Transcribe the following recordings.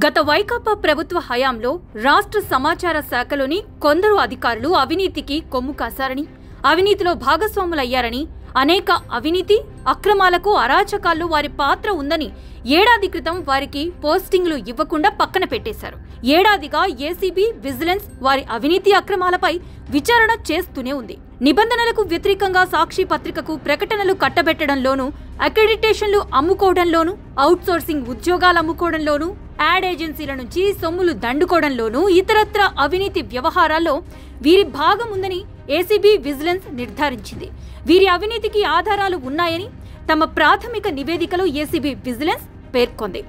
గత వైకాపా ప్రభుత్వ హయాంలో రాష్ట్ర సమాచార శాఖలోని కొందరు అధికారులు అవినీతికి కొమ్ము కాశారని, అవినీతిలో భాగస్వాములయ్యారని, అనేక అవినీతి అక్రమాలకు అరాచకాల్లో వారి పాత్ర ఉందని ఏడాది క్రితం వారికి పోస్టింగ్లు ఇవ్వకుండా పక్కన పెట్టేశారు. ఏడాదిగా ఏసీబీ విజిలెన్స్ వారి అవినీతి అక్రమాలపై విచారణ చేస్తూనే ఉంది. నిబంధనలకు వ్యతిరేకంగా సాక్షి పత్రికకు ప్రకటనలు కట్టబెట్టడంలోనూ, అక్రెడిటేషన్లు అమ్ముకోవడంలోనూ, అవుట్సోర్సింగ్ ఉద్యోగాలు అమ్ముకోవడంలోనూ, యాడ్ ఏజెన్సీల నుంచి సొమ్ములు దండుకోవడంలోనూ ఇతరత్ర అవినీతి వ్యవహారాల్లో వీరి భాగం ఉందని ఏసీబీ విజిలెన్స్ నిర్ధారించింది. వీరి అవినీతికి ఆధారాలు ఉన్నాయని తమ ప్రాథమిక నివేదికలో ఏసీబీ విజిలెన్స్ పేర్కొంది.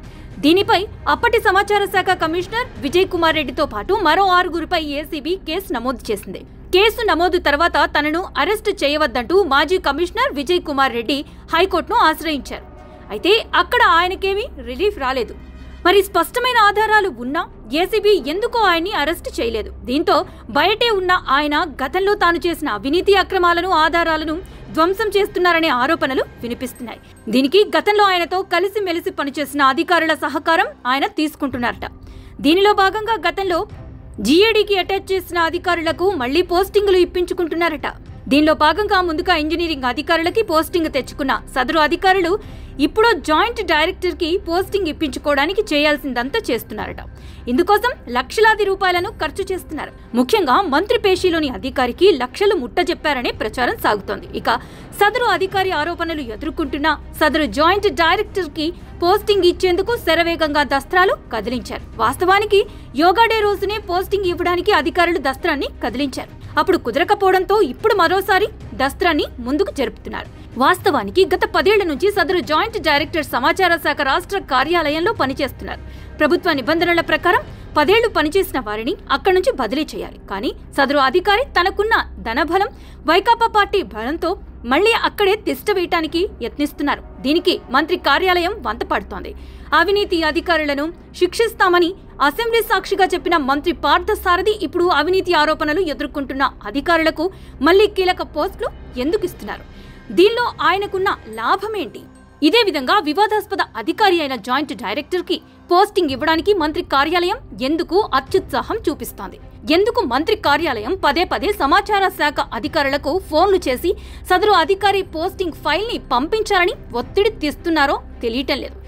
దీనిపై అప్పటి సమాచార శాఖ కమిషనర్ విజయ్ కుమార్ రెడ్డితో పాటు మరో 6గురిపై ఏసీబీ కేసు నమోదు చేసింది. కేసు నమోదు తర్వాత తనను అరెస్టు చేయవద్దంటూ మాజీ కమిషనర్ విజయ్ కుమార్ రెడ్డి హైకోర్టును ఆశ్రయించారు. అయితే అక్కడ ఆయనకేమీ రిలీఫ్ రాలేదు. మరి స్పష్టమైన ఆధారాలు ఉన్నా ఏసీబీ ఎందుకో ఆయన్ని అరెస్టు చేయలేదు. దీంతో బయటే ఉన్న ఆయన గతంలో తాను చేసిన అవినీతి అక్రమాలను, ఆధారాలను ధ్వంసం చేస్తున్నారనే ఆరోపణలు వినిపిస్తున్నాయి. దీనికి గతంలో ఆయనతో కలిసిమెలిసి పనిచేసిన అధికారుల సహకారం ఆయన తీసుకుంటున్నారట. దీనిలో భాగంగా గతంలో జీఏడీకి అటాచ్ చేసిన అధికారులకు మళ్లీ పోస్టింగులు ఇప్పించుకుంటున్నారట. దీనిలో భాగంగా ముందుగా ఇంజనీరింగ్ అధికారులకి పోస్టింగ్ తెచ్చుకున్న సదరు అధికారులు ఇప్పుడు జాయింట్ డైరెక్టర్కి పోస్టింగ్ ఇప్పించుకోవడానికి చేయాల్సిందంతా చేస్తున్నారట. ఇందుకోసం లక్షలాది రూపాయలను ఖర్చు చేస్తున్నారు. ముఖ్యంగా మంత్రి పేషీలోని అధికారికి లక్షలు ముట్టజెప్పారనే ప్రచారం సాగుతోంది. ఇక సదరు అధికారి ఆరోపణలు ఎదుర్కొంటున్న సదరు జాయింట్ డైరెక్టర్కి పోస్టింగ్ ఇచ్చేందుకు శరవేగంగా దస్త్రాలు కదిలించారు. వాస్తవానికి యోగా డే రోజునే పోస్టింగ్ ఇవ్వడానికి అధికారులు దస్త్రాన్ని కదిలించారు. అప్పుడు కుదరకపోవడంతో ఇప్పుడు మరోసారి దస్త్రాన్ని ముందుకు జరుపుతున్నారు. వాస్తవానికి గత 10 ఏళ్ల నుంచి సదరు జాయింట్ డైరెక్టర్ సమాచార శాఖ రాష్ట్ర కార్యాలయంలో పనిచేస్తున్నారు. ప్రభుత్వ నిబంధనల ప్రకారం 10 ఏళ్లు పనిచేసిన వారిని అక్కడి నుంచి బదిలీ చేయాలి. కానీ సదరు అధికారి తనకున్న ధనబలం, వైకాపా పార్టీ బలంతో మళ్లీ అక్కడే తిష్ట వేయటానికి యత్నిస్తున్నారు. దీనికి మంత్రి కార్యాలయం వంతపడుతోంది. అవినీతి అధికారులను శిక్షిస్తామని అసెంబ్లీ సాక్షిగా చెప్పిన మంత్రి పార్థసారథి ఇప్పుడు అవినీతి ఆరోపణలు ఎదుర్కొంటున్న అధికారులకు మళ్లీ కీలక పోస్టులు ఎందుకు ఇస్తున్నారు? దీనిలో ఆయనకున్న లాభమేంటి? ఇదే విధంగా వివాదాస్పద అధికారి అయిన జాయింట్ డైరెక్టర్కి పోస్టింగ్ ఇవ్వడానికి మంత్రి కార్యాలయం ఎందుకు అత్యుత్సాహం చూపిస్తోంది? ఎందుకు మంత్రి కార్యాలయం పదే సమాచార శాఖ అధికారులకు ఫోన్లు చేసి సదరు అధికారి పోస్టింగ్ ఫైల్ని పంపించాలని ఒత్తిడి తెస్తున్నారో తెలియటం లేదు.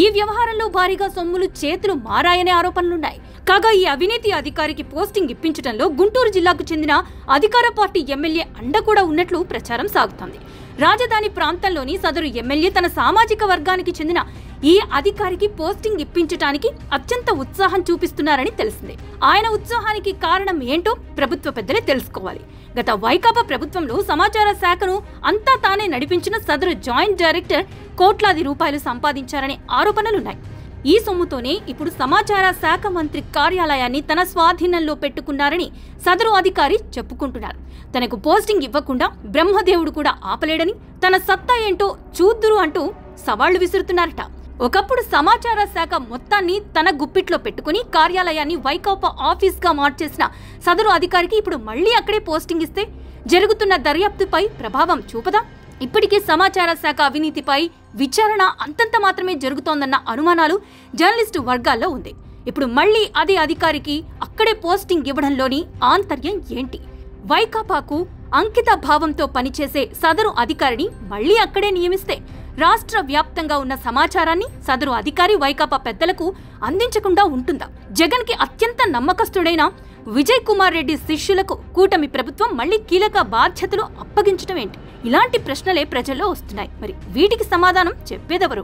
ఈ వ్యవహారంలో భారీగా సొమ్ములు చేతులు మారాయనే ఆరోపణలున్నాయి. కాగా ఈ అవినీతి అధికారికి పోస్టింగ్ ఇప్పించడంలో గుంటూరు జిల్లాకు చెందిన అధికార పార్టీ ఎమ్మెల్యే అండ కూడా ఉన్నట్లు ప్రచారం సాగుతోంది. రాజధాని ప్రాంతంలోని సదరు ఎమ్మెల్యే తన సామాజిక వర్గానికి చెందిన ఈ అధికారికి పోస్టింగ్ ఇప్పించడానికి అత్యంత ఉత్సాహం చూపిస్తున్నారని తెలిసింది. ఆయన ఉత్సాహానికి కారణం ఏంటో ప్రభుత్వ పెద్దలే తెలుసుకోవాలి. గత వైకాపా ప్రభుత్వంలో సమాచార శాఖను అంతా తానే నడిపించిన సదరు జాయింట్ డైరెక్టర్ కోట్లాది రూపాయలు సంపాదించారనే ఆరోపణలున్నాయి. ఈ సొమ్ముతోనే ఇప్పుడు సమాచార శాఖ మంత్రి కార్యాలయాన్ని తన స్వాధీనంలో పెట్టుకున్నారని సదరు అధికారి చెప్పుకుంటున్నారు. తనకు పోస్టింగ్ ఇవ్వకుండా బ్రహ్మదేవుడు కూడా ఆపలేడని, తన సత్తా ఏంటో చూద్దురు అంటూ సవాళ్లు విసురుతున్నారట. ఒకప్పుడు సమాచార శాఖ మొత్తాన్ని తన గుప్పిట్లో పెట్టుకుని కార్యాలయాన్ని వైకాపా ఆఫీస్గా మార్చేసిన సదరు అధికారికి ఇప్పుడు మళ్లీ అక్కడే పోస్టింగ్ ఇస్తే జరుగుతున్న దర్యాప్తుపై ప్రభావం చూపదా? ఇప్పటికే సమాచార శాఖ అవినీతిపై విచారణ అంతంత మాత్రమే జరుగుతోందన్న అనుమానాలు జర్నలిస్టు వర్గాల్లో ఉంది. ఇప్పుడు మళ్లీ అదే అధికారికి అక్కడే పోస్టింగ్ ఇవ్వడంలోని ఆంతర్యం ఏంటి? వైకాపాకు అంకిత భావంతో పనిచేసే సదరు అధికారిని మళ్లీ అక్కడే నియమిస్తే రాష్ట్ర వ్యాప్తంగా ఉన్న సమాచారాన్ని సదరు అధికారి వైకాపా పెద్దలకు అందించకుండా ఉంటుందా? జగన్ కి అత్యంత నమ్మకస్తుడైన విజయ్ కుమార్ రెడ్డి శిష్యులకు కూటమి ప్రభుత్వం మళ్లీ కీలక బాధ్యతలు అప్పగించడం ఏంటి? ఇలాంటి ప్రశ్నలే ప్రజల్లో వస్తున్నాయి. మరి వీటికి సమాధానం చెప్పేదెవరు?